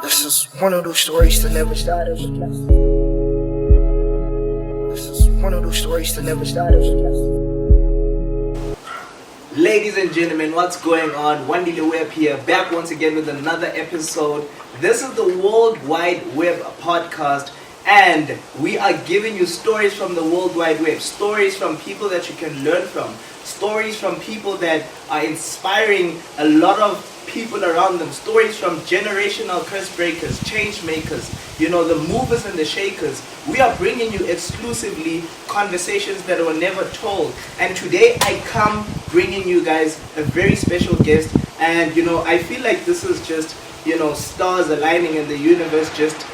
This is one of those stories that never started. This is one of those stories that never started. Ladies and gentlemen, what's going on? Wandile Webb here, back once again with another episode. This is the WorldWideWebbPodcast, and we are giving you stories from the World Wide Web, stories from people that you can learn from, stories from people that are inspiring a lot of people around them, stories from generational curse breakers, change makers, the movers and the shakers. We are bringing you exclusively conversations that were never told. And today I come bringing you guys a very special guest. And I feel like this is just stars aligning in the universe, just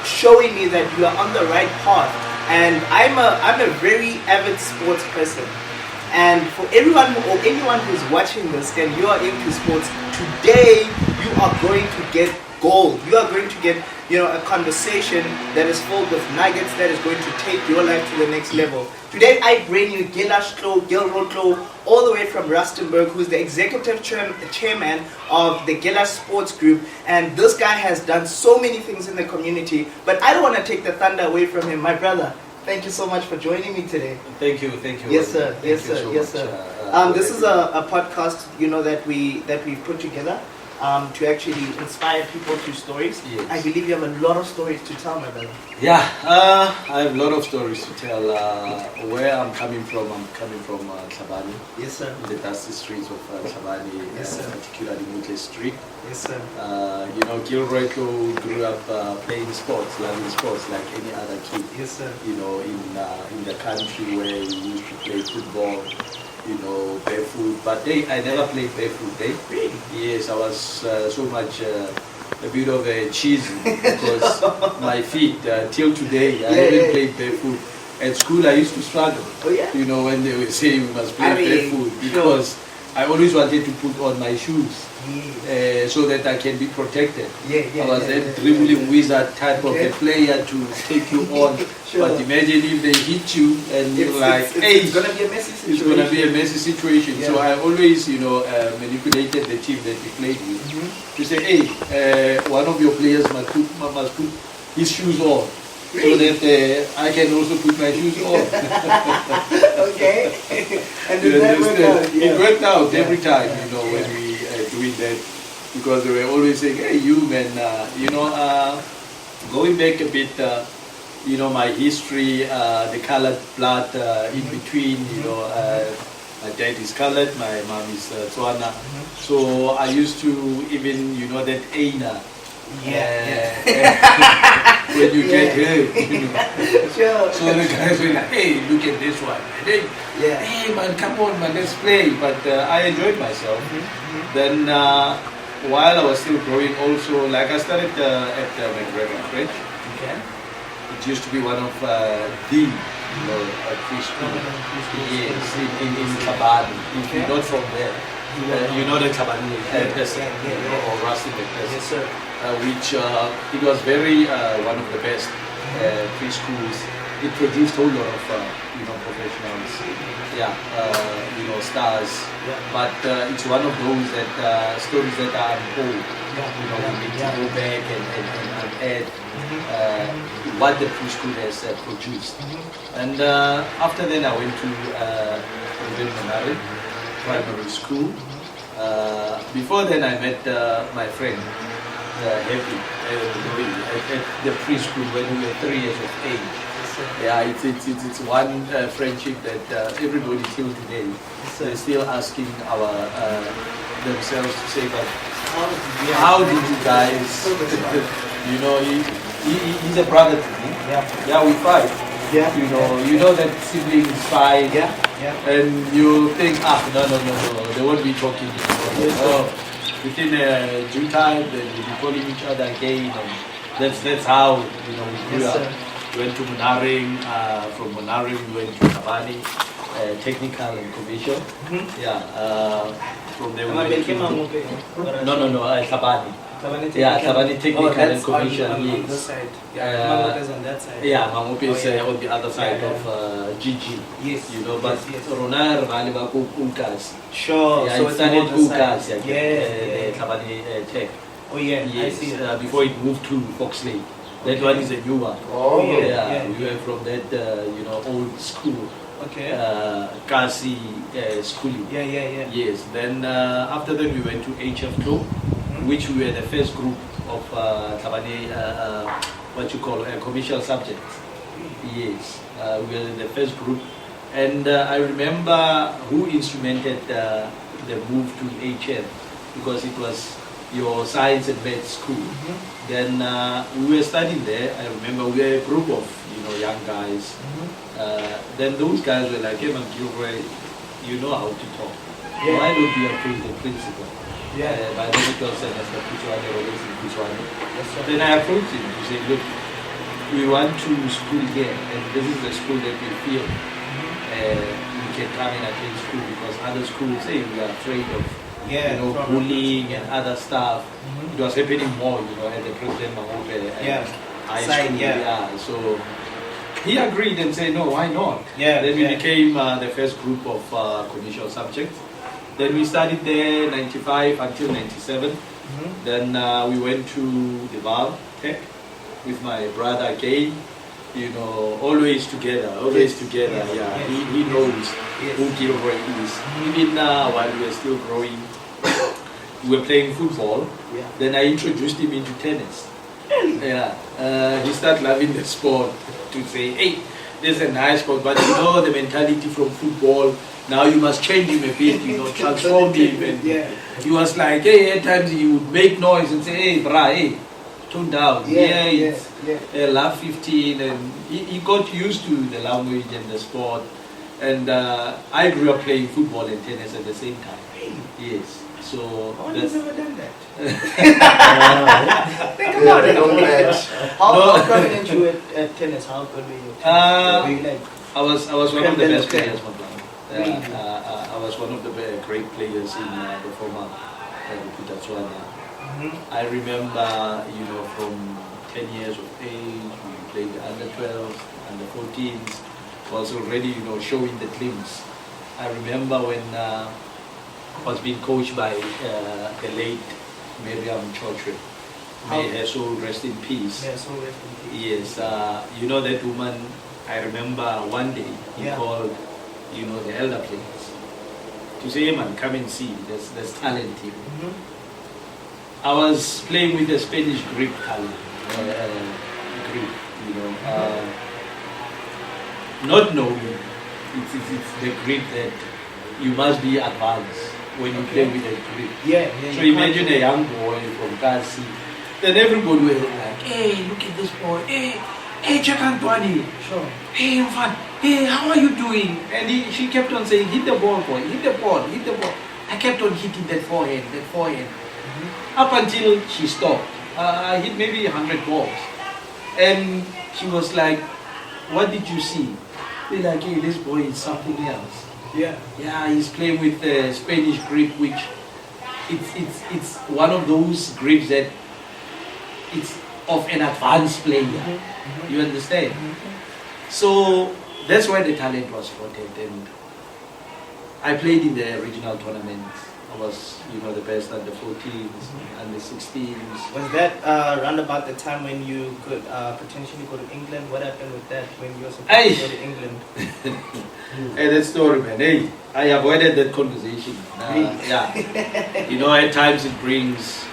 showing me that you are on the right path. And I'm a very avid sports person. And for everyone or anyone who's watching this and you are into sports, today you are going to get gold. You are going to get a conversation that is filled with nuggets that is going to take your life to the next level. Today I bring you Gilroy Tlou, all the way from Rustenburg, who's the executive chairman of the Gilroy Sports Group. And this guy has done so many things in the community, but I don't want to take the thunder away from him. My brother, thank you so much for joining me today. Thank you. Yes, sir. This is a podcast, that we put together to actually inspire people through stories. Yes. I believe you have a lot of stories to tell, my brother. Yeah, I have a lot of stories to tell. Where I'm coming from Tlabani. Yes, sir. In the dusty streets of Tlabani, Yes, sir. particularly Mutle Street. Yes, sir. Gilroy Tlou grew up playing sports, loving sports like any other kid. Yes, sir. In the country where we used to play football, barefoot. But I never played barefoot. Really? Yes, I was so much a bit of a cheesy because my feet, till today, I haven't played barefoot. At school, I used to struggle. Oh, yeah? When they were saying we must play barefoot because I always wanted to put on my shoes. So that I can be protected. I was that dribbling wizard type of a player to take you on. Sure. But imagine if they hit you and you're like, hey, it's gonna be a messy situation. It's gonna be a messy situation. Yeah. So I always, manipulated the team that we played with to say, hey, one of your players must put his shoes on. Really? So that I can also put my shoes on. Okay. And did that work out? Yeah. It worked out every time, when we doing that, because they were always saying, hey, you man, going back a bit, my history, the colored blood in between, my dad is colored, my mom is Tswana. So I used to even, that Aina. When you get hurt, Sure. So the guys were like, hey, look at this one. And then, hey man, come on man, let's play. But I enjoyed myself. Then while I was still growing also, like I started at McGregor French. Okay. It used to be one of the fish schools. Yes, in Tlabani. If you're not from there, you know the Tlabani person, or Rustenburg person. Yes, sir. Which it was very one of the best preschools. It produced a whole lot of professionals, stars. Yeah. But it's one of those that stories that are untold. We need to go back and add what the preschool has produced. And after that, I went to Wandile primary school. Before then, I met my friend. Happy at the preschool when we were 3 years of age. Yeah, it's one friendship that everybody till today they're still asking themselves to say, but how did you guys? He's a brother to me. Yeah, we fight. Yeah. That siblings fight. Yeah. And you think, no, they won't be talking. Within due time, then we'll be calling each other again, and that's how we grew up. We went to Monaring. From Monaring, we went to Tlabani, technical and commercial. From there we went to Tlabani. Tlabani technical and commercial. On this side. Mamope is on that side. Mamope is on the other side of GG. Yes. But Ronar Valiba Ukas. Sure. Yeah, So it started Ukas. Yes. Tlabani Tech. Oh yeah, I Yes, see it. before it moved to Foxley. That one is a new one. Oh, yeah. We were from that, old school, Okay. Kasi schooling. Yeah. Yes, then after that we went to Ep11, which we were the first group of Tabane, what you call commercial subjects. Yes, we were the first group. And I remember who instrumented the move to HM, because it was your science and math school. Then we were studying there. I remember we were a group of young guys. Then those guys were like, "Hey man, Gilroy, you know how to talk. Yeah. Why don't you approach the principal?" Yeah. By the medical semester, which one? Yes, sir. Then I approached him to say, "Look, we want to school here, and this is the school that we feel we can come and attend school, because other schools say we are afraid of bullying and other stuff." It was happening more, at the President Mahobe high Side, school. So he agreed and said, "No, why not?" Yeah. Then we became the first group of commercial subjects. Then we studied there 95 until 97. Then we went to the Val Tech with my brother again. Always together. Yes. Yeah, Yes. he knows Yes. who Gilroy is. Even while we were still growing, we were playing football. Yeah. Then I introduced him into tennis. Yeah, he started loving the sport. To say, "Hey, this is a nice sport, but the mentality from football. Now you must change him a bit. Transform him." And he was like, "Hey, at times he would make noise and say, 'Hey, brah, hey, tone down.' It's love 15," and he got used to the language and the sport. And I grew up playing football and tennis at the same time. Yes, so I've that's. never done that. Think about it. How prominent you at tennis? How good were you? Were you like, I was one of the best Creme de la players, my brother. Really? I was one of the great players in the former Putatswana. I remember, from 10 years of age, we played the under 12s, under 14s, was already, showing the glimpse. I remember when I was being coached by the late Miriam Chotre. May her soul rest in peace. yeah, so rest in peace. Yes, that woman, I remember one day he called, the elder players to say, "Hey man, come and see, there's talent here." I was playing with the Spanish grip talent, grip, not knowing it's the grip that you must be advanced when you play with the grip. Yeah. So imagine a young boy from Kasi, then everybody was like, "Hey, look at this boy, hey, check out Wandile. Sure. Hey, Infant, hey, how are you doing?" And she kept on saying, "Hit the ball, boy, hit the ball." I kept on hitting that forehand. Up until she stopped. I hit maybe 100 balls. And she was like, "What did you see?" We're like, "Hey, this boy is something else." Yeah. Yeah, he's playing with the Spanish grip, which it's one of those grips that it's of an advanced player. You understand? So that's where the talent was spotted, and I played in the regional tournaments. I was, the best under 14s, under 16s. Was that around about the time when you could potentially go to England? What happened with that when you were supposed to go to England? Hey, that story, man. Hey, I avoided that conversation. Yeah. At times it brings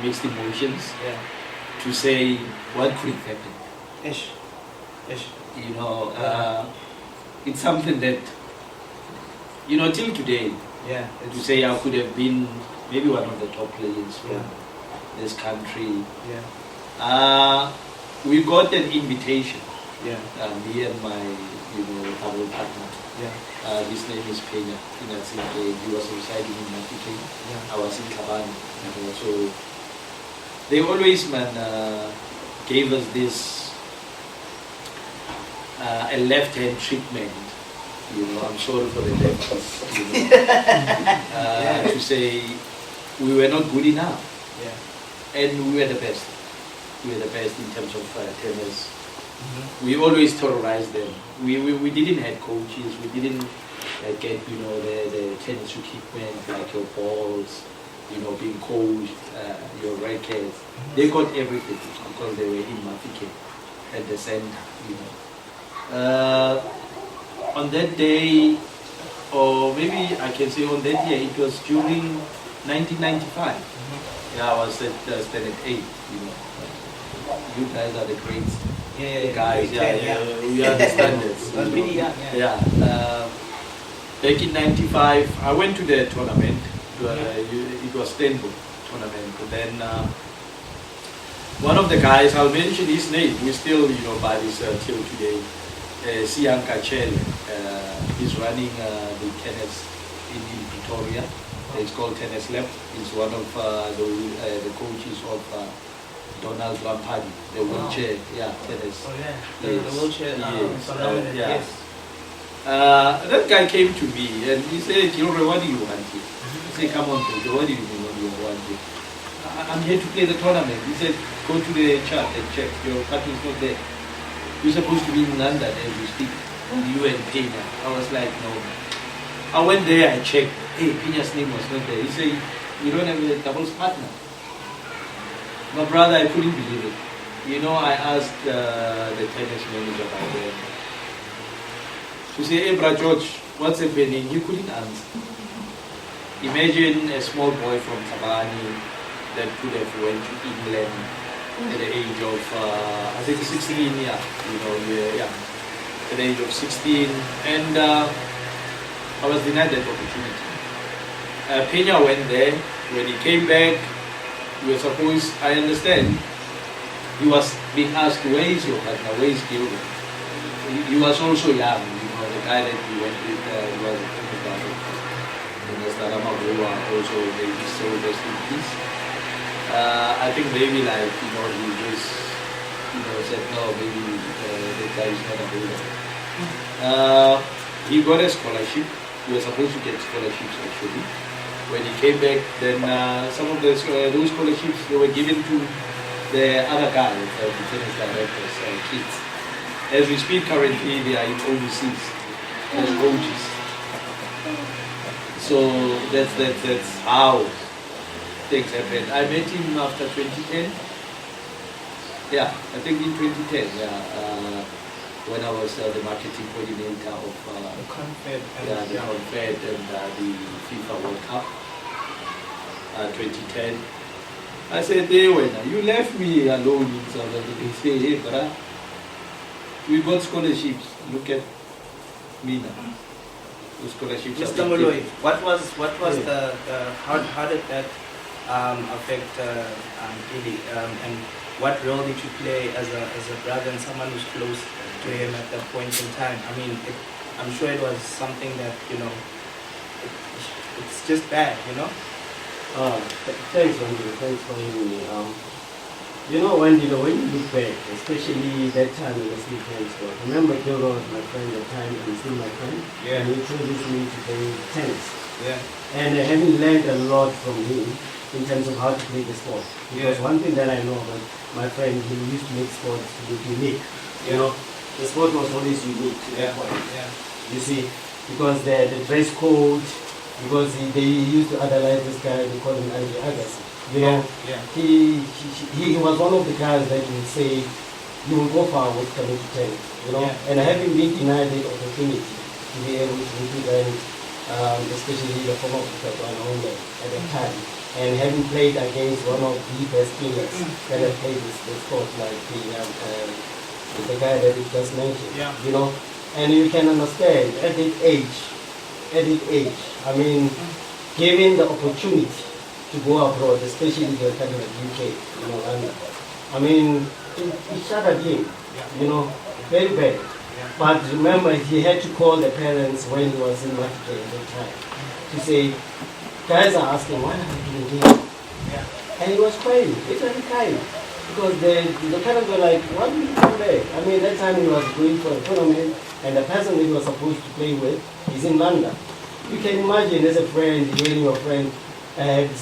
mixed emotions. Yeah. To say what could have happened. Ish. It's something that, till today, Yeah. to say I could have been maybe one of the top players from this country. Yeah. We got an invitation. Yeah. Me and my, double partner. Yeah. His name is Pena. He was residing in Africa. Yeah. I was in Kabani. So they always, gave us this a left-hand treatment. I'm sorry for the lefties. To say we were not good enough. Yeah. And we were the best. We were the best in terms of tennis. We always terrorized them. We didn't have coaches. We didn't get the tennis equipment like your balls, being coached, your rackets. They got everything because they were in Mafike at the center. On that day, or maybe I can say on that year, it was during 1995. Yeah, I was at standard 8. You guys are the greats. Guys, we are the standards. Was really young, Back in 95, I went to the tournament. It was Stenbo tournament. And then one of the guys, I'll mention his name. We still, buddies till today. Sianka Chele. He's running the tennis in Pretoria. It's called Tennis Lab. He's one of the coaches of Donald Lampadi, the wheelchair, tennis. Oh yeah, the wheelchair. Yes. That guy came to me and he said, Gilroy, what do you want here? I said, come on, Jojo, what do you mean what do you want here? I'm here to play the tournament. He said, go to the chart and check. Your partner is not there. You're supposed to be in London as we speak. You and Pena. I was like, no. I went there, I checked. Hey, Pena's name was not there. He said, you don't have a doubles partner. My brother, I couldn't believe it. I asked the tennis manager by then to say, hey, bro, George, what's happening? He couldn't answer. Imagine a small boy from Tabani that could have went to England at the age of, I think 16, at the age of 16, and I was denied that opportunity. Pena went there. When he came back, we were supposed, I understand, he was being asked, where is your partner, where is Gilroy? He was also young, the guy that we went with was a kindergarten. Also maybe so rest in peace. I think maybe he just, said, no, maybe that guy is not available. He got a scholarship. He was supposed to get scholarships actually. When he came back, then some of those scholarships they were given to the other guys, the tennis directors, kids. As we speak currently, they are in overseas as coaches. So that's how things happened. I met him after 2010. Yeah, I think in 2010. When I was the marketing coordinator of the Confed and the FIFA World Cup 2010. I said, hey, when you left me alone in South Africa, they say, hey, brother, we got scholarships. Look at me now. The scholarships. Mr. Moloi, what was the how did that affect Billy? And what role did you play as a brother and someone who's close to him at that point in time? I mean, I'm sure it was something that it's just bad, Thanks, Wandile. Thanks for having me. Wandile, when you look back, especially that time in the sleep tennis court, remember Gilroy was my friend at the time and still my friend? Yeah. And he introduced me to play tennis. Yeah. And having learned a lot from him in terms of how to play the sport. Because one thing that I know about my friend, he used to make sports look unique. The sport was always unique to that point. Yeah. You see, because the dress code, because they used to idolize this guy, they call him Andy Agassi. He was one of the guys that would say, you will go far with coming to tennis, and having been denied the opportunity to be able to represent, especially the former Ghana at the time, and having played against one of the best players that have played this sport, like the guy that you just mentioned, and you can understand at that age, I mean, given the opportunity to go abroad, especially the kind of UK, London, I mean, it shattered him, very bad. But remember, he had to call the parents when he was in Africa at that time to say, guys are asking, why are you doing here? And he was crying, literally crying. Because the parents were like, why did you come back? I mean, that time he was going for a tournament, and the person that he was supposed to play with is in London. You can imagine as a friend, hearing your friend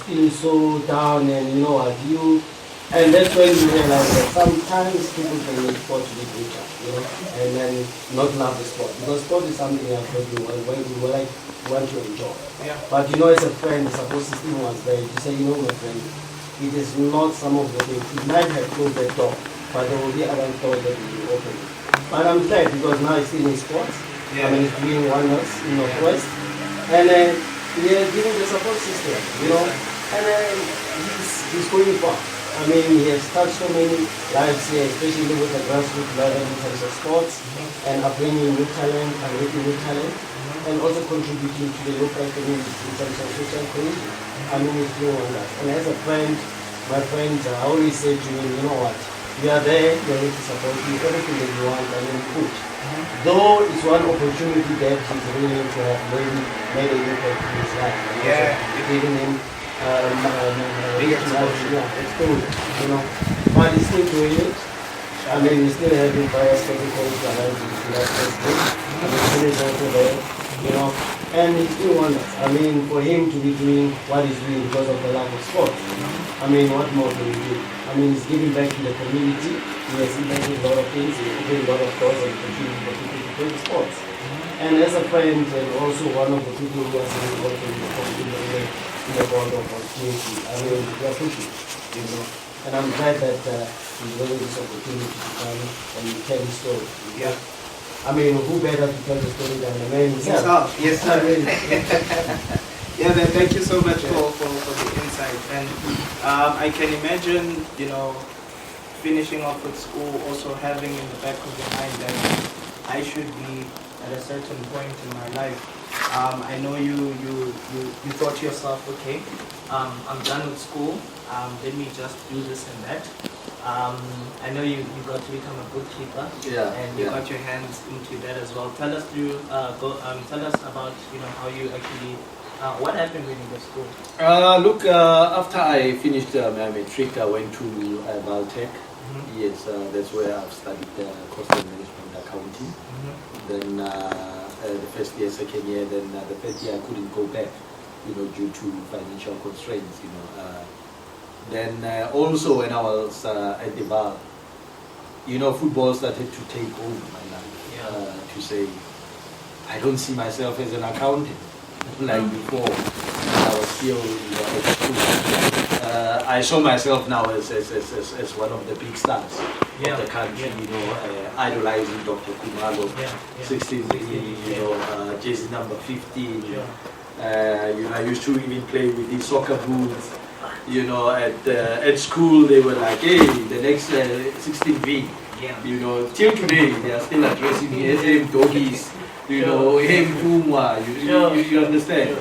feeling so down, and And that's when you realize that sometimes people can make sport to be greater, you know, and then not love the sport. Because sport is something that you want to enjoy. Yeah. But you know, as a friend, the support system was there to say, you know, my friend, it is not some of the things. It might have closed the door, but there will be other doors that will be open. But I'm glad because now he's still in sports. Yeah. I mean, he's doing wonders in Northwest. And he is giving the support system, you know, and he's going far. I mean, he has touched so many lives here, especially with the grassroots level in terms of sports, and upbringing new talent and making new talent, and also contributing to the local community in terms of social cohesion. I mean, it's doing wonders. And as a friend, my friends, I always say to him, you know what, we are there, we are here to support you, everything that you want, I mean, good. Though it's one opportunity that he's willing to have maybe made an impact in his life. Yeah. Giving him it's cool, you know. But he's still doing it. I mean, he's still having various protocols behind his I mean, he is also there, you know. And he's doing wonders. I mean, for him to be doing what he's doing because of the love of sport. I mean, what more can he do? I mean, he's giving back to the community. He has impacted a lot of things. He's opening a lot of doors and continuing for people to play sports. And as a friend, and also one of the people who has been involved in the world of opportunity, I mean, we are pushing, you know. And I'm glad that he's getting this opportunity to come and tell his story. Yeah. I mean, who better to tell the story than the man himself? Yes, sir. Yeah, man, thank you so much for the insight. And I can imagine, you know, finishing off with school, also having in the back of your mind that I should be at a certain point in my life. I know you thought to yourself, okay, I'm done with school, let me just do this and that. I know you got to become a bookkeeper, and you got your hands into that as well. Tell us tell us about, you know, how you actually, what happened when you were school? Look, after I finished my matric, I went to Valtech. Yes, that's where I've studied cost and management accounting. Then the first year, second year, then the third year I couldn't go back, you know, due to financial constraints, you know. Then also when I was at the bar, you know, football started to take over my life. To say, I don't see myself as an accountant like before. I was still, you know, at school. I saw myself now as one of the big stars of the country, you know, idolizing Dr. Kumalo, 16, you know, jersey number 15. You know, I used to even play with these soccer boots. You know, at school they were like, hey, the next 16V. You know, till today they are still addressing me as him doggies. You know, him Puma. You understand?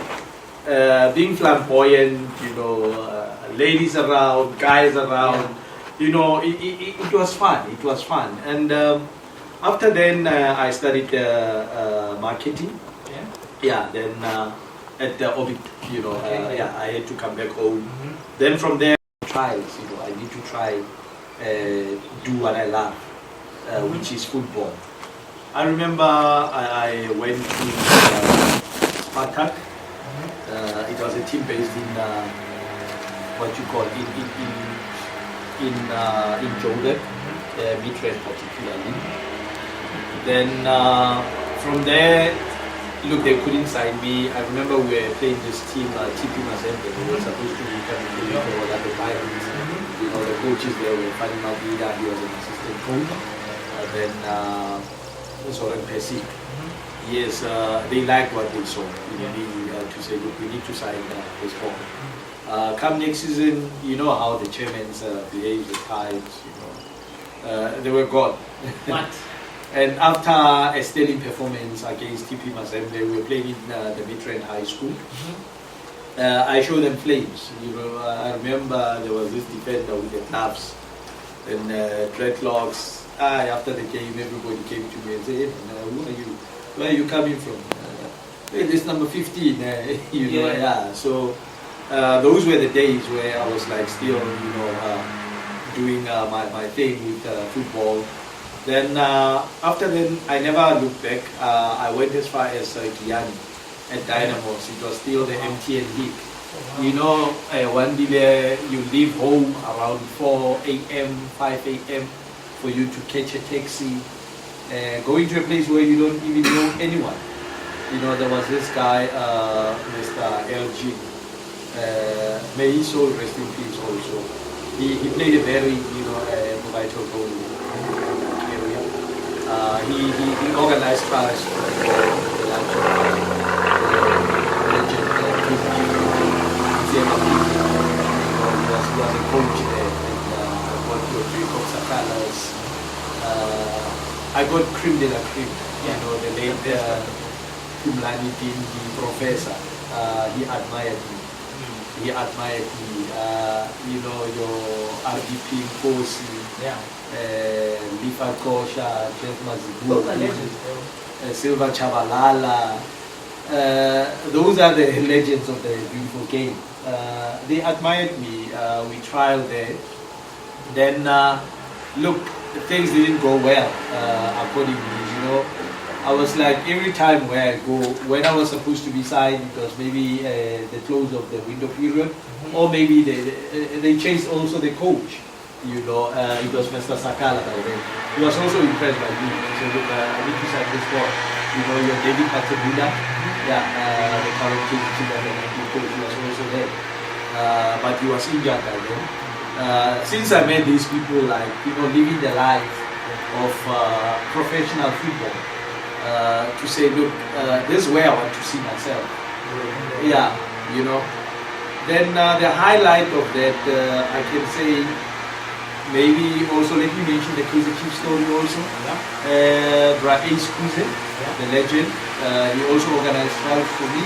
Being flamboyant, you know, ladies around, guys around. You know, it was fun. It was fun. And after then, I studied marketing. Then at the Orbit, you know, I had to come back home. Then from there, trials, you know, I need to try do what I love, which is football. I remember I went to Spartak. It was a team based in what you call in Joburg, Midrand particularly. Then from there, look, they couldn't sign me. I remember we were playing this team, TP Mazembe. We were supposed to become a league for the Pirates. You know, the coaches there were Fanny Maldida, he was an assistant coach. Then Zoran Pesic. Yes, they liked what they saw. You know, to say, look, we need to sign this ball. Come next season, you know how the chairmen behave at times. You know, they were gone. What? And after a sterling performance against TP Mazembe, we were playing in the Midrand High School. I showed them flames. You know, I remember there was this defender with the gloves and dreadlocks. After the game, everybody came to me and said, hey, who are you? Where are you coming from? Hey, this number 15. You know, So those were the days where I was like still, you know, doing my thing with football. Then after then, I never looked back. I went as far as Guyana at Dynamos. It was still the MTN League. You know, Wandile, you leave home around 4 a.m., 5 a.m. for you to catch a taxi, going to a place where you don't even know anyone. You know, there was this guy, Mr. LG. May his soul rest in peace also. He played a very, vital role in the area. He organized trials for the lunch legend, he was a coach there, and I got your Jacob Sakalas. I got cream de la cream, the late Kumlani Dean, the professor. He admired me. He admired me. Your RDP Kosi, Lifa Kosha, Jeff Mazibu, Silva Chabalala. Those are the legends of the beautiful game. They admired me. We trialed there. Then, look, things didn't go well accordingly. I was like, every time where I go, when I was supposed to be signed, it was maybe the close of the window period, or maybe they changed also the coach. It was Mr. Sakala by then. He was also impressed by me. He said, look, I need to sign this boy. Your David Patabula, the current KG coach, he was also there. But he was injured by then. Since I met these people, living the life of professional football, to say, look, this is where I want to see myself. Then the highlight of that, I can say, maybe also let me mention the Kaiser Chief story also. Ace Kuze, the legend, he also organized trials for me.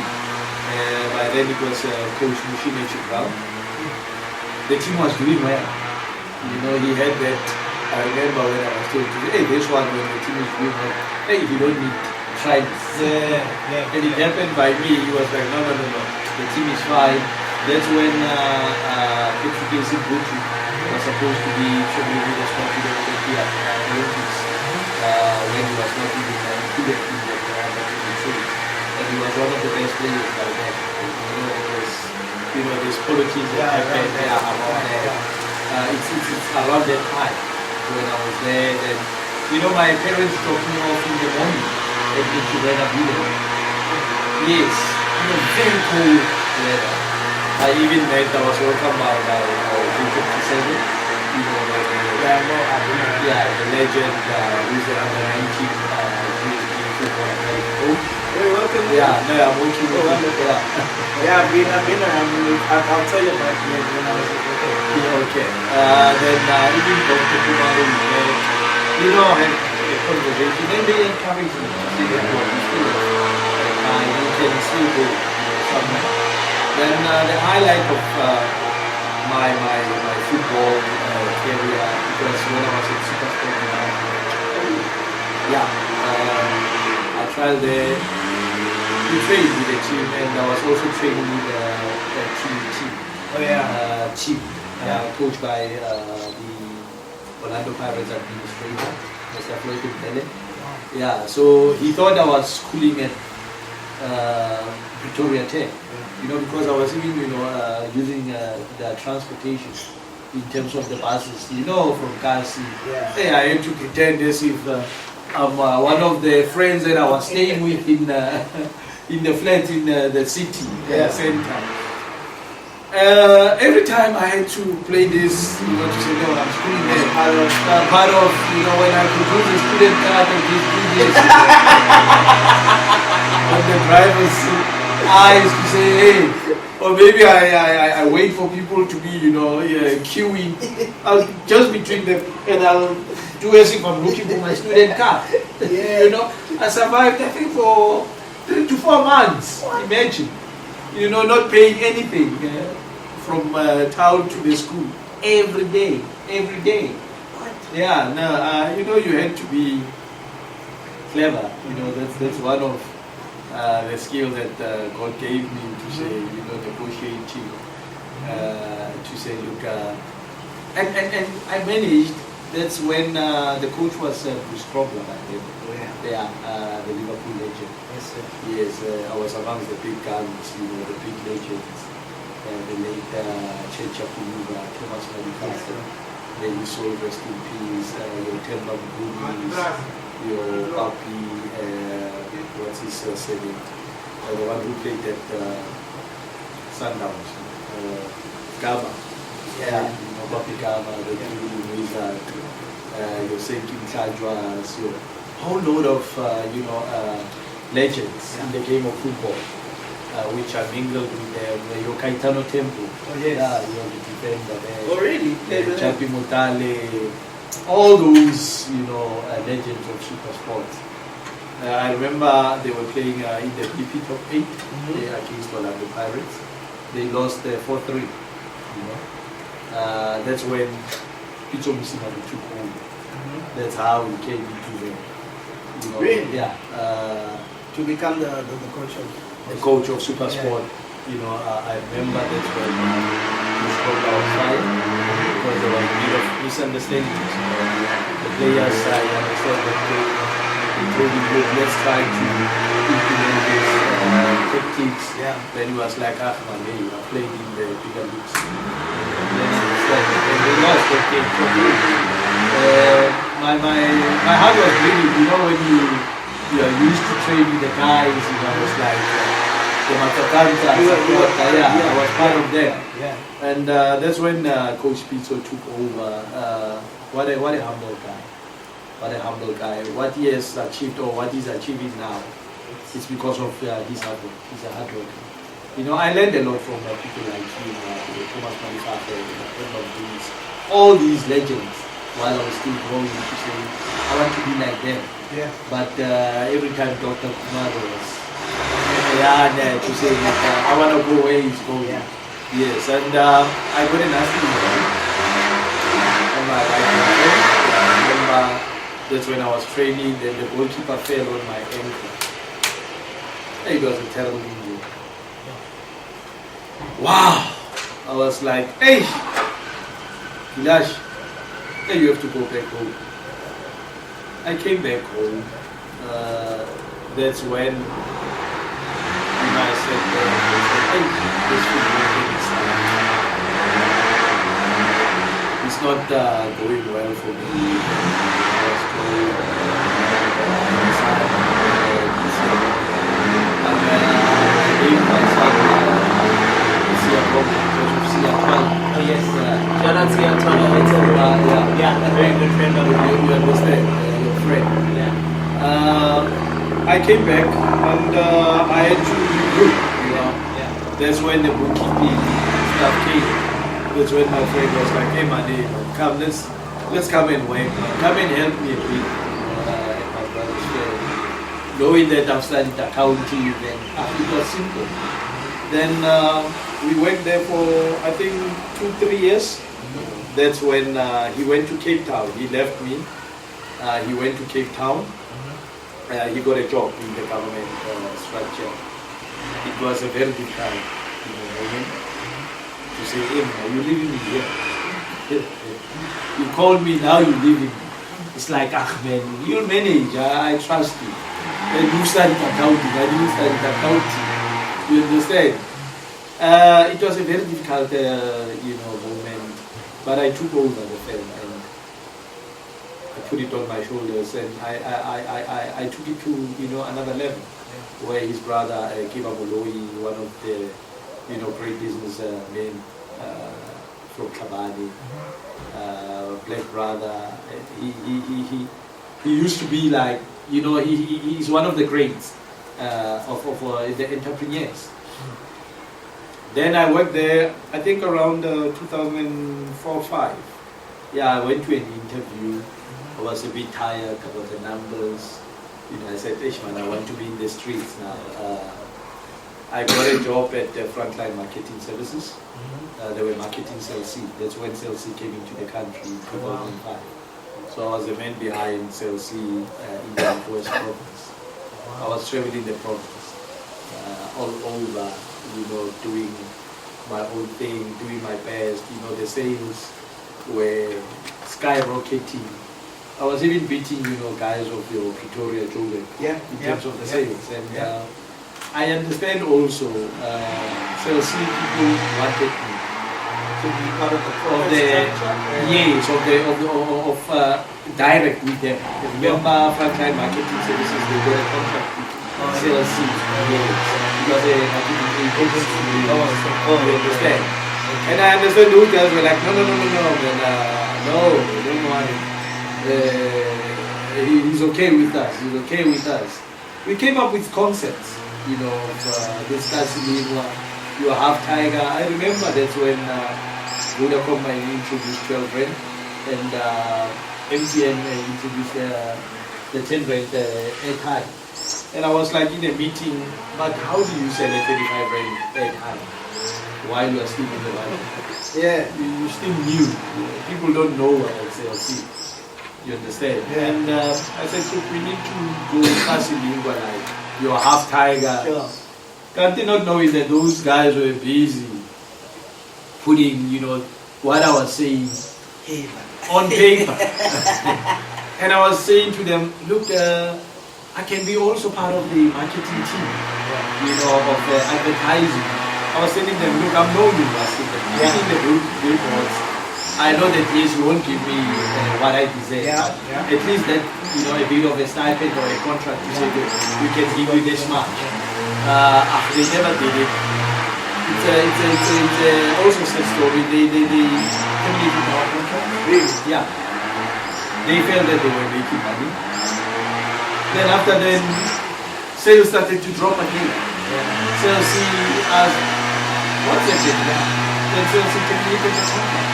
By then it was Coach Mushime Chibral. The team was doing well. He had that. I remember when I was told, hey, this one, when the team is doing well, hey, you don't need to try this. And it happened by me. He was like, no, the team is fine. That's when Patrick Butu was supposed to be showing the spot to the Olympics. When he was not even included in the show. And he was one of the best players by then. There's politics that happened there around there. It's around that time when I was there. Then, my parents dropped me off in the morning at the Gilroy Tlou. Yes, very cold weather. I even met, I was welcomed by Ep11, the legend who's the under 19 football coach. Hey, welcome. I'm working with him. I've been I'll tell you about it when I was okay. Then even Dr. Kumaro is there. Had a conversation. Then they encourage me to say that you can still go somewhere. Then the highlight of my football career, because when I was in Super Sport, I tried there. We trained with the team, and I was also training with the team. Team, coached by the Orlando Pirates administrator, Mr. Floyd Mbele. So he thought I was schooling at Pretoria Tech, because I was even, using the transportation in terms of the buses, from Kasi. Hey, I had to pretend as if I'm one of the friends that I was staying with in the flat in the city center. Every time I had to play this, to say, no, I'm schooling there. Part of, when I produce a student card of these videos, on the driver's eyes to say, hey, or maybe I wait for people to be, queuing. I'll just between them and I'll do as if I'm looking for my student card. I survived, I think, for 3 to 4 months. Imagine, not paying anything from town to the school every day. What? You had to be clever. That's one of the skills that God gave me to say, negotiating, to say, look, and I managed. That's when the coach was Bruce Krobler, I think. The Liverpool legend. Yes, I was amongst the big guns, the big legends. the late Checha Kuluba, Thomas Madikasa. Then you sold rest in peace, your Temba Goonies, your Papi, what's his surname? The one who played at Sundowns, Gama. Yeah, you know, Papi Gama, the Kulu Wizard, your Senki Chajwas, your whole load of, legends in the game of football. Which are mingled with your Kaitano Temple. Oh, yes. Yeah, you know, the defender there. Oh, really? Chapi Mutale, all those, legends of super sports. I remember they were playing in the BP Top 8 against Orlando Pirates. They lost 4-3. That's when Picho Musimani took over. That's how he came into the. Really? Yeah. To become the coach of. The coach of Super Sport, I remember that's when he spoke outside because there was a bit of misunderstandings. The players, I understand that they told him, look, let's try to implement this tactics. Yeah. Then he was like, man, hey, I played in the bigger leagues. And then I understand that when they lost, they came to my heart was bleeding, when you used to train with the guys, I was like, the Matatanta, I was part of them. Yeah. And that's when Coach Pizzo took over. What a humble guy. What a humble guy. What he has achieved or what he's achieving now, it's because of his hard work. He's a hard worker. I learned a lot from people like him, Thomas Manifate, all these legends, while I was still growing to say, I want to be like them. Yeah. But every time Dr. Kumar was to say that I want to go where he's going. Yeah. Yes, and I got an asking on my right hand. I remember that's when I was training, then the goalkeeper fell on my ankle. It was a terrible injury. Wow! I was like, hey! Gilash, hey, you have to go back home. I came back home. That's when I said, hey, this football thing it's not going well for me. I was going and I gave myself Oh yes, shout out to Antonio. Yeah, a very good friend of mine. You understand, your friend. Yeah. I came back and I had to regroup. That's when the bookkeeping stuff came. That's when my friend was like, hey man, come, let's come and work. Come and help me a bit at my brother's firm. Knowing that I've studied accounting, then it was simple. Then we went there for I think 2-3 years. That's when he went to Cape Town. He left me. He went to Cape Town. He got a job in the government structure. It was a very good time, to say, hey, man, you living here. You called me, now you living. It's like, man, you'll manage, I trust you. And you studied accounting, I didn't study accounting. You understand? It was a very difficult, moment, but I took over the firm and I put it on my shoulders, and I took it to another level, where his brother Kiba Moloi, one of the great businessmen from Kabani, black brother, he used to be like he's one of the greats of the entrepreneurs. Then I worked there, I think around 2004-05. Yeah, I went to an interview. I was a bit tired about the numbers. I said, man, I want to be in the streets now. I got a job at Frontline Marketing Services. They were marketing Cell C. That's when Cell C came into the country in 2005. So I was the man behind Cell C in the West province. I was traveling the province all over, doing my own thing, doing my best. The sales were skyrocketing. I was even beating, guys of your Pretoria Joburg in terms of the sales. And I understand also, Chelsea people wanted me To be part of the of the yes of direct with them. Remember, frontline marketing services, they got a contract with Chelsea, yes, because they marketing agency. You understand? And I understand those guys were like, no, man, no, don't want it. He's okay with us. He's okay with us. We came up with concepts, discussing you're half tiger. I remember that's when Vodacom introduced 12 rand and MTN introduced the 10 rand airtime. And I was like in a meeting, but how do you sell a 35 rand airtime while you are still in the market? Yeah. You still new. People don't know what XLC. You understand? Yeah. And I said, look, we need to go Kasilingwa, like you're half tiger. Sure. Can't they not know is that those guys were busy putting, what I was saying Hey, man. on paper. And I was saying to them, look, I can be also part of the marketing team, of the advertising. I was telling them, look, I'm no university. I'm in the billboards. I know that yes, you won't give me what I deserve. Yeah. At least that, a bit of a stipend or a contract to say that we can give you this much. They never did it. It's also sad story. They terminated our contract. Really? Yeah. They felt that they were making money. Then after then, sales started to drop again. Sales asked, what's it? Then sales terminated the contract.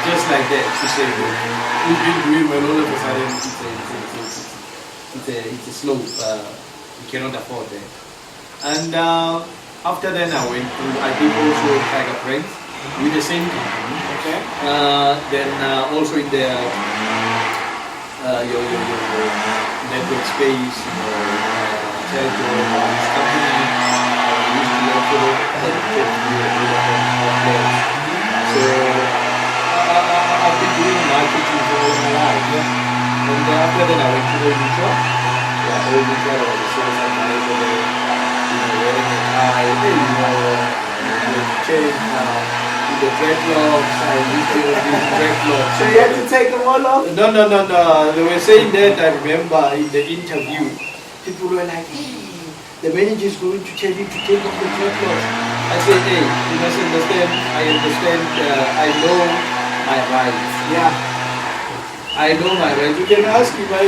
Just like that, to say that we've been doing well, all of a sudden it's a slope, we cannot afford that. And after then I did also Tiger Friends with the same company. Okay. Then also in the your network space, telco, this company, used to work for So I've been doing marketing for all my life. And after that I went to Old Mutual. Old Mutual, I was a sales advisor there. Wearing a tie, chain, with the dreadlocks. I used to wear these dreadlocks. So you had to take them all off? No. They were saying that, I remember in the interview, people were like, hey, the manager is going to tell you to take off the dreadlocks. I said, hey, you must understand, I I know my rights. Yeah. I know my rights. You can ask me my,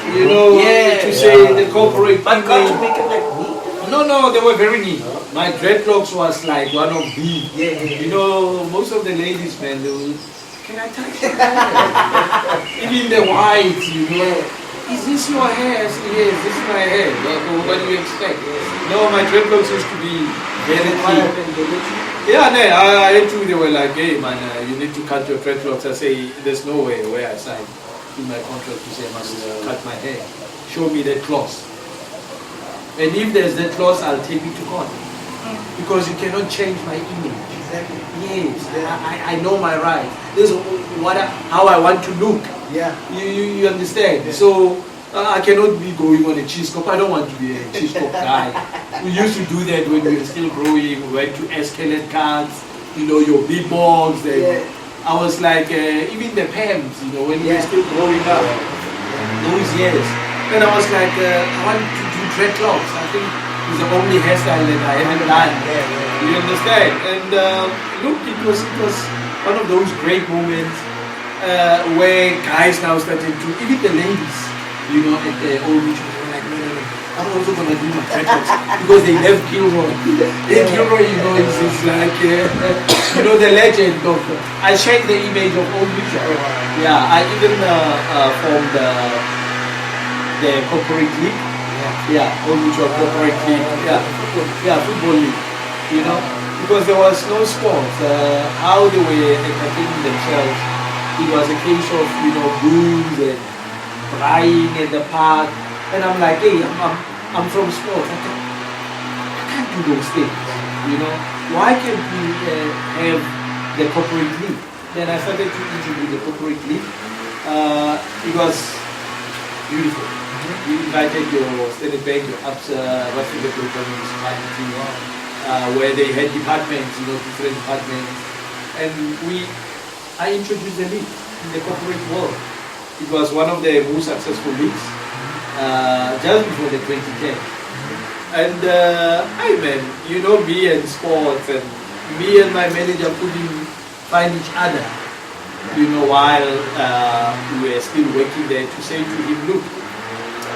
Yeah. to say the corporate But can't you email. make it like me? No, they were very neat. My dreadlocks was like one of the, Yeah. most of the ladies, man, they will, can I touch your hair? Even the white, Is this your hair? I said, yes, this is my hair. What do you expect? No, my dreadlocks used to be very thin. Yeah, no, I had to, they were like, hey man, you need to cut your dreadlocks. I say, there's no way where I signed in my contract to say I must cut my hair. Show me that clause. And if there's that clause, I'll take it to court. Because you cannot change my image. Exactly. Yes, I know my rights. This is how I want to look. Yeah. You understand? Yeah. So I cannot be going on a cheese cup. I don't want to be a cheese cup guy. We used to do that when we were still growing. We went to escalate cards, your big bogs. I was like, even the pams, when we were still growing up, those years. And I was like, I want to do dreadlocks. I think it's the only hairstyle that I haven't done. You understand? And look, it was one of those great moments where guys now started to, even the ladies, at the old beach, they were like, no, I'm also going to do my dreadlocks because they left Gilroy. Gilroy, is like, the legend of, I shared the image of old beach. Yeah, I even formed the corporate league. Old Mutual corporate league. Football league. Because there was no sports. How they were entertaining themselves, it was a case of booze and crying in the park. And I'm like, hey, I'm from sports. I can't do those things. Why can't we have the corporate league? Then I started to introduce the corporate league. It was beautiful. We invited your Standard Bank, your Rustenburg local municipality, where they had departments, different departments, and I introduced the league in the corporate world. It was one of the most successful leagues just before the 2010. And me and sports, and me and my manager couldn't find each other, while we were still working there, to say to him, look,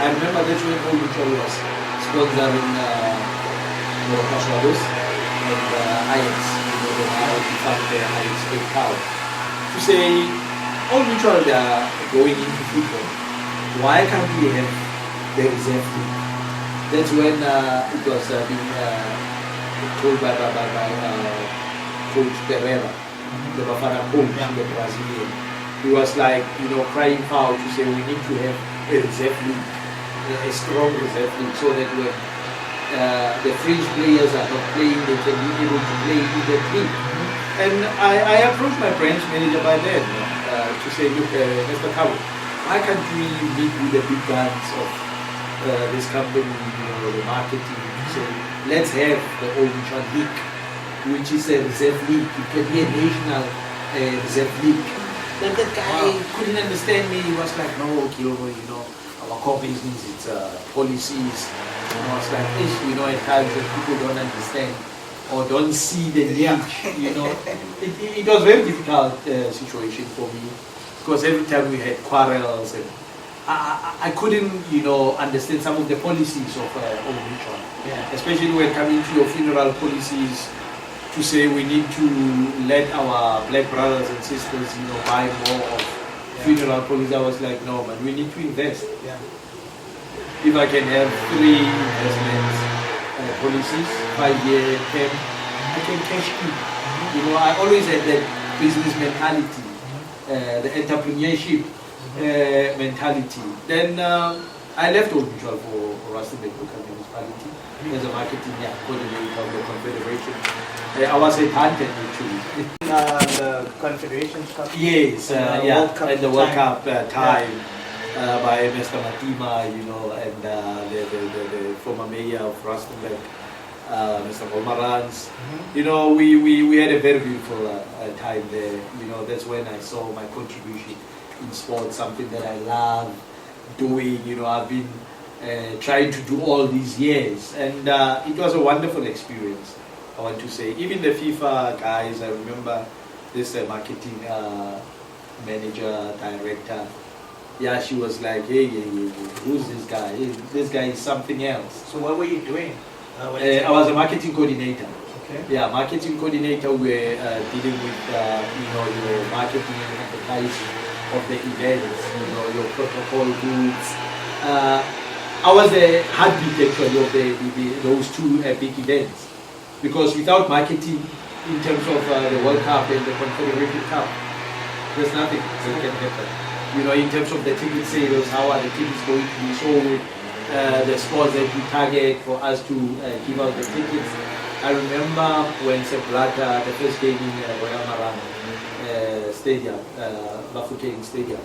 I remember that's when WorldWideWebb was sponsoring Paswados and Ajax, the minority fund there, Ajax Cape Town, to say, WorldWideWebb, they are going into football. Why can't we have the reserve team? That's when it was being told by Coach Pereira, the Bafana coach, the Brazilian. He was like, crying foul to say we need to have a reserve league, a strong reserve league, so that when the French players are not playing, they can be able to play in the league. And I approached my branch manager by then to say, look, Mr. Kawu, why can't we meet with the big guns of this company, the marketing, say, let's have the WorldWideWebb League, which is a reserve league. It can be a national reserve league. Then that guy couldn't understand me. He was like, no, Gilroy, our core business, it's policies. It's like, at times that people don't understand or don't see the need, It was a very difficult situation for me, because every time we had quarrels, and I couldn't, understand some of the policies of WorldWideWebb, especially when coming to your funeral policies, to say we need to let our black brothers and sisters, buy more of funeral policies. I was like, no, man, we need to invest. If I can have 3 investments policies, 5-year term, I can cash in. I always had that business mentality, the entrepreneurship mentality. Then I left WorldWideWebb for Rustenburg local municipality as a marketing coordinator of the Confederation. I was a hunter actually. The Confederation Cup? Yes, World Cup at the World time. Cup time by Mr. Matima, and the former mayor of Rustenburg, Mr. Olmarans. We had a very beautiful time there. That's when I saw my contribution in sports, something that I love doing. I've been trying to do all these years, and it was a wonderful experience. I want to say, even the FIFA guys, I remember this marketing manager, director. Yeah, she was like, hey, who's this guy? Hey, this guy is something else. So what were you doing? I was a marketing coordinator. Okay. Yeah, marketing coordinator. We're dealing with your marketing and advertising of the events, your protocol goods. I was the heartbeat actually of those 2 big events. Because without marketing, in terms of the World Cup and the Confederation Cup, there's nothing that can happen. In terms of the ticket sales, how are the tickets going to be sold, the sports that we target for us to give out the tickets. I remember when Sepp Blatter, the first game in Royal Marang Stadium, Bafokeng Stadium,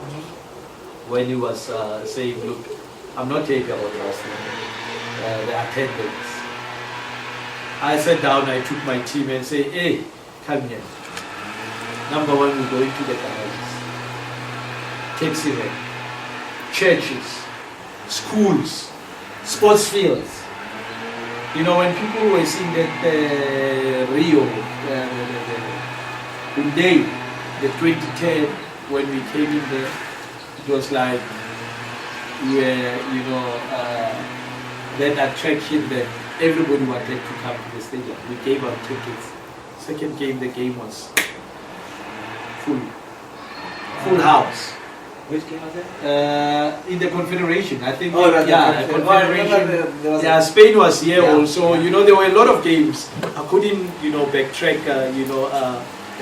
when he was saying, look, I'm not happy about wrestling, the attendance. I sat down, I took my team and say, hey, come here. Number 1, we're going to the garages, taxi rank, churches, schools, sports fields. When people were seeing that Rio, Wandile, the 2010, when we came in there, it was like, that attraction that everybody wanted to come to the stadium. We gave out tickets. Second game, the game was full house. Which game was that? In the Confederation, I think. The Confederation. Spain was here also. There were a lot of games. I couldn't, backtrack. It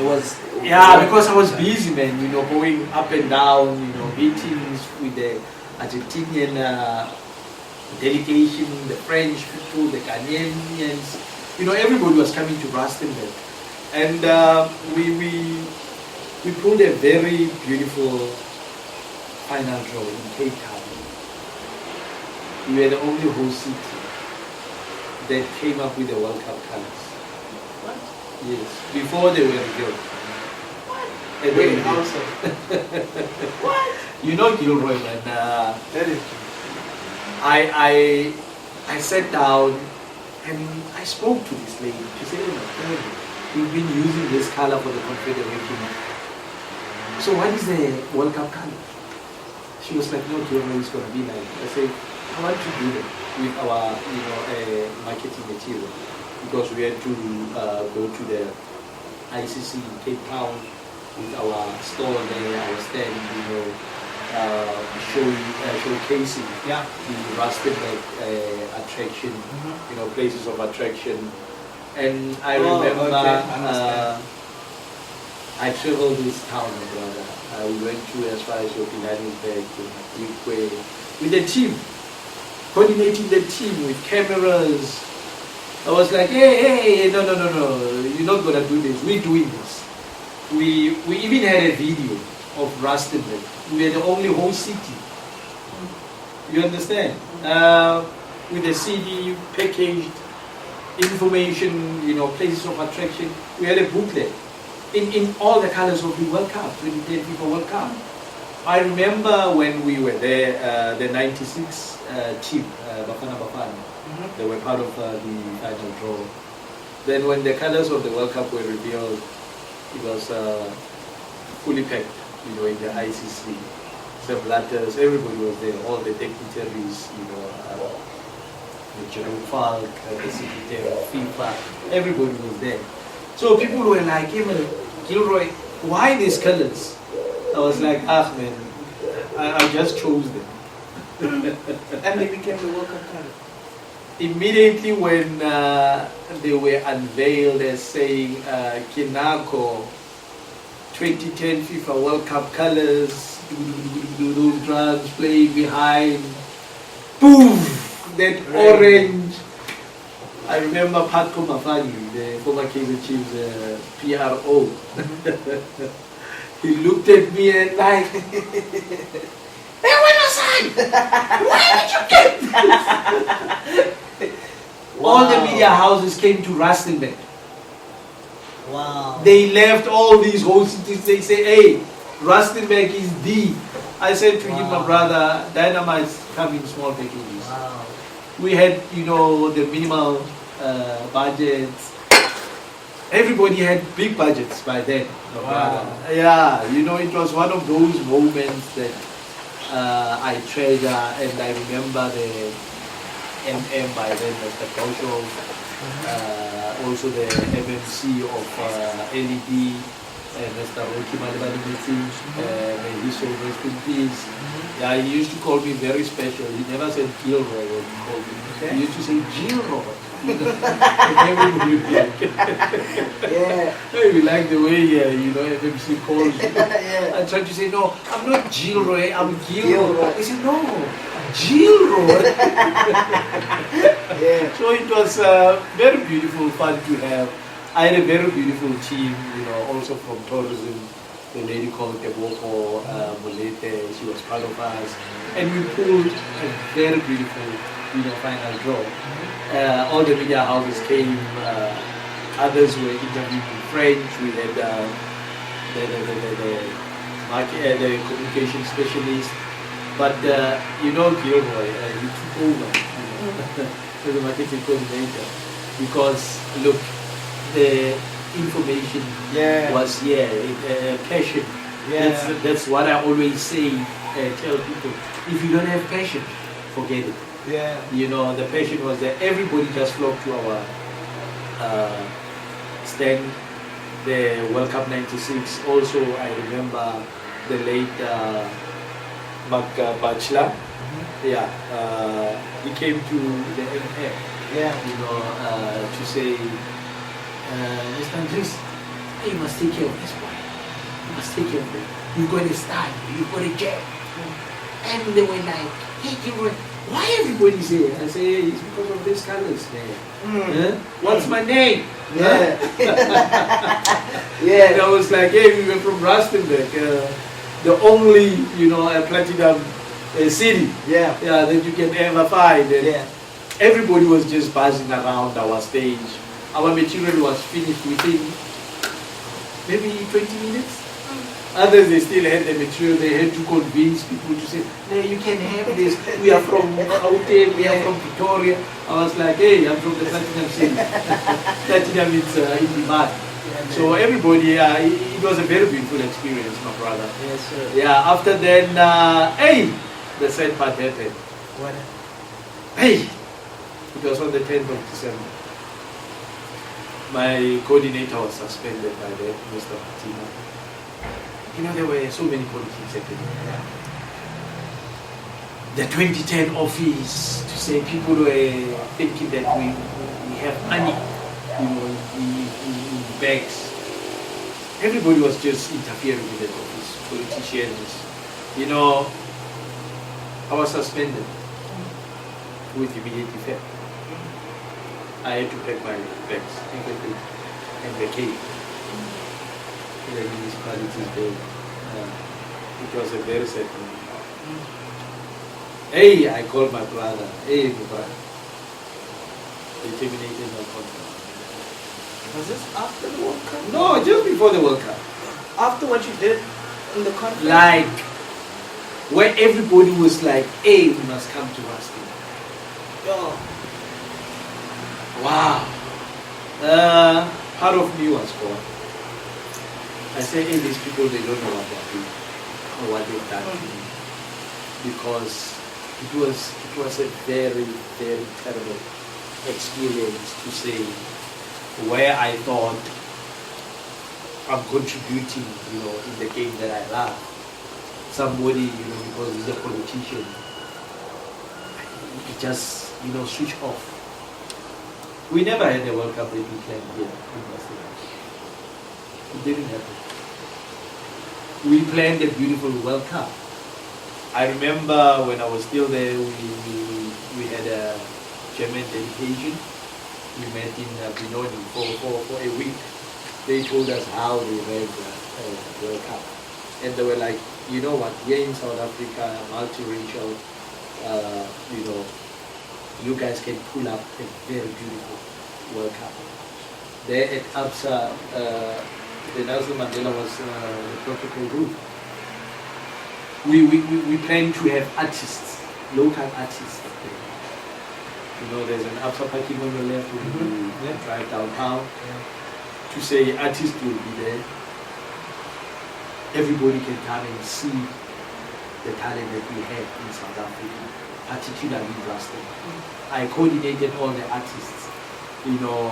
was. Because I was busy, man. Going up and down. Meetings with the Argentinian delegation, the French people, the Ghanaians. Everybody was coming to Rustenburg, and we pulled a very beautiful final draw in Cape Town. We were the only host city that came up with the World Cup colors. What? Yes, before they were revealed. And Wait, then- also. What? You know Gilroy, man. That is true. I sat down and I spoke to this lady. She said, we've been using this color for the Confederation. So what is the World Cup color? She was like, no, Gilroy is going to be like. I said, I want to do that with our, marketing material, because we had to go to the ICC in Cape Town with our store there, our stand, showcasing Yeah. the Rustenburg attraction, places of attraction. And I remember okay, understand. I traveled this town, my brother. We went to as far as Johannesburg, with the team, coordinating the team with cameras. I was like, hey, no, you're not gonna do this. We're doing this. We even had a video of Rustenburg. We were the only host city. You understand? With the CD packaged information, places of attraction. We had a booklet in all the colors of the World Cup, 2010 FIFA World Cup. I remember when we were there, the 96 team, Bafana Bafana, they were part of the final draw. Then when the colors of the World Cup were revealed, it was fully packed, in the ICC. Some blatters, everybody was there, all the dignitaries, the General Falk, the Secretary of FIFA, everybody was there. So people were like, hey man, Gilroy, why these colors? I was like, man, I just chose them. And they became the World Cup color. Immediately when they were unveiled as saying Kinako 2010 FIFA World Cup colors, those drums playing behind, boom, that orange. I remember Patko Mafani, the former Kaizer Chiefs PRO. He looked at me and like, hey, when was I? Where did you get that? All the media houses came to Rustenburg. Wow. They left all these whole cities. They say, hey, Rustenburg is the. I said to him, my brother, dynamites come in small packages. Wow. We had, the minimal budgets. Everybody had big budgets by then. My brother. Yeah, it was one of those moments that I treasure, and I remember the MM by then, Mr. Kausho. Also the MMC of LED, Mr. Roki Malibani, may he so rest in peace. Yeah, he used to call me very special. He never said Gilroy when he called me. Okay. He used to say Gilroy. Everybody would like, Yeah. we like the way MMC calls you. Yeah. I tried to say, no, I'm not Gilroy, I'm Gilroy. Gilroy. He said, no, Gilroy. Yeah. So it was very beautiful, fun to have. I had a very beautiful team, also from tourism. The lady called Teboko Molete, she was part of us. And we pulled a very beautiful, final draw. All the media houses came, others were interviewed in French. We had the communication specialist. But Gilroy, he took over as the marketing coordinator, because look, the information was passion. Yeah. That's what I always say. Tell people, if you don't have passion, forget it. Yeah. The passion was there. Everybody just flocked to our stand. The World Cup '96. Also, I remember the late Mark Bachelor. Yeah, he came to the MF. Yeah. To say, Mr. Andres, you must take care of this boy. You must take care of him. You've got a style. You've got a jet. And they were like, hey, Gilroy, why everybody's here? I say, it's because of these colors, man. What's my name? Yeah. And I was like, hey, we were from Rustenburg. The only, platinum city. Yeah. Yeah, that you can ever find. And Yeah. everybody was just buzzing around our stage. Our material was finished within maybe 20 minutes. Others, they still had the material. They had to convince people to say, "No, you can have this. We are from Gauteng, we are from Victoria." I was like, "Hey, I'm from the Platinum City. Platinum is in demand." So everybody, it was a very beautiful experience, my brother. Yes, sir. Yeah, after then, hey, the sad part happened. What? Hey, it was on the 10th of December. My coordinator was suspended by the Mr. Fatima. You know, there were so many politics happening. The 2010 office, to say people were thinking that we have money, you know, in banks. Everybody was just interfering with the office, politicians. You know, I was suspended with immediate effect. I had to pack my bags and vacate the municipality's day. It was a very sad moment. Hey, I called my brother. Hey, my brother. They terminated my contract. Was this after the World Cup? No, just before the World Cup. After what you did in the conference? Like, where everybody was like, hey, we must come to Rusty. Oh. Wow. Part of me was gone. I said, hey, these people, they don't know what they're doing or what they've done to me. Because it was a very, very terrible experience to say where I thought I'm contributing, you know, in the game that I love. Somebody, you know, because he's a politician, he just, you know, switch off. We never had a World Cup that we planned here in Barcelona. It didn't happen. We planned a beautiful World Cup. I remember when I was still there, we had a German delegation. We met in Benoni for a week. They told us how they ran the World Cup. And they were like, you know what, here in South Africa, multiracial, you know, you guys can pull up a very beautiful World Cup. There at ABSA, the Nelson Mandela was the protocol group. We plan to have artists, local artists there. You know, there's an ABSA parking on the left when you drive downtown. To say artists will be there. Everybody can come and see the talent that we have in South Africa, particularly in Ruston. I coordinated all the artists, you know,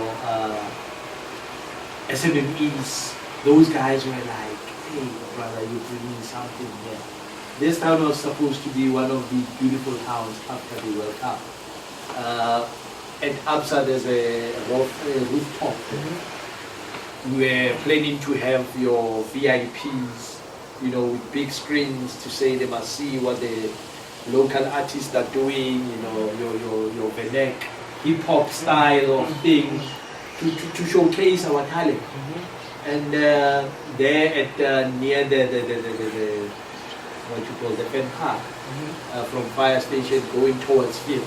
SMMEs. Those guys were like, hey, brother, you're bringing something here. This town was supposed to be one of the beautiful towns after the World Cup. At ABSA, there's a rooftop. We're planning to have your VIPs, you know, with big screens to say they must see what the local artists are doing, you know, your Venek hip-hop style of thing to showcase our talent. And there at near the what you call the Fen Park, from fire station going towards field,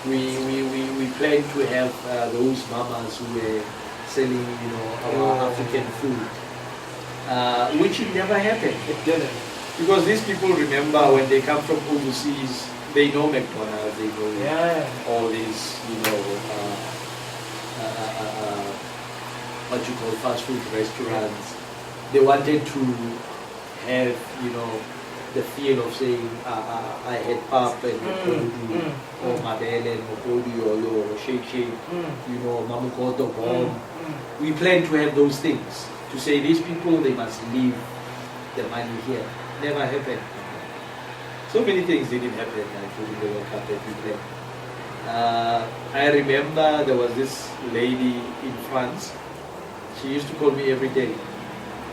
we plan to have those mamas who were selling, you know, our African food, which it never happened. It didn't. Because these people remember when they come from overseas, they know McDonald's, they know all these, you know, what you call fast food restaurants. They wanted to have, you know, the feel of saying, I had pap and Mokodi, or Mabele and Mokodi, or your Shake Shake, you know, Mamukoto Bomb. We plan to have those things, to say these people, they must leave the money here. Never happened. So many things didn't happen during the World Cup that we played. I remember there was this lady in France. She used to call me every day,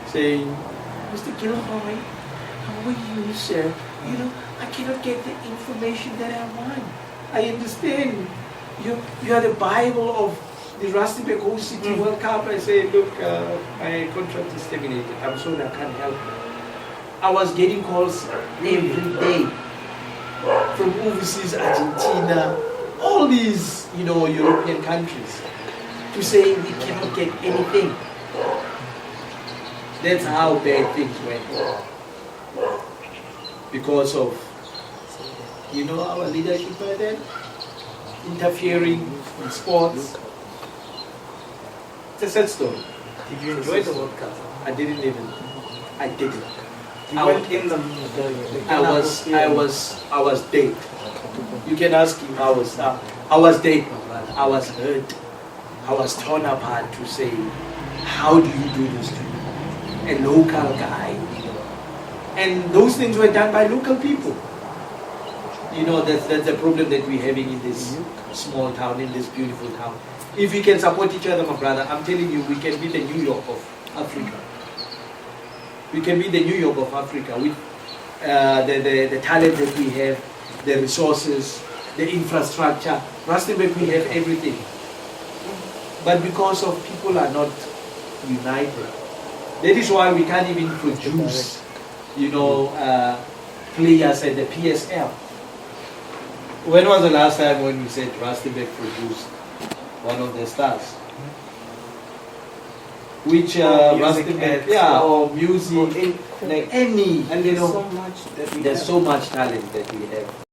saying, Mr. Gilroy, how are you, sir? You know, I cannot get the information that I want. I understand. You are the Bible of the Rustenburg Host City World Cup. I say, look, my contract is terminated. I'm sorry, I can't help you. I was getting calls every day. from overseas, Argentina, all these, European countries, to say we cannot get anything. That's how bad things went. Because of, our leadership by then, interfering in sports. It's a sad story. Did you enjoy the World Cup? I didn't. You went in the I was dead. You can ask him. I was dead, my brother. I was hurt. I was torn apart to say, how do you do this to me? A local guy, And those things were done by local people. That's the problem that we're having in this small town, in this beautiful town. If we can support each other, my brother, I'm telling you, we can be the New York of Africa. We can be the New York of Africa with the talent that we have, the resources, the infrastructure. Rustenburg, we have everything. But because of people are not united, that is why we can't even produce, players at the PSL. When was the last time when we said Rustenburg produced one of the stars? Which Rustenburg, or music, like any, and there's so much that we there's have. so much talent that we have.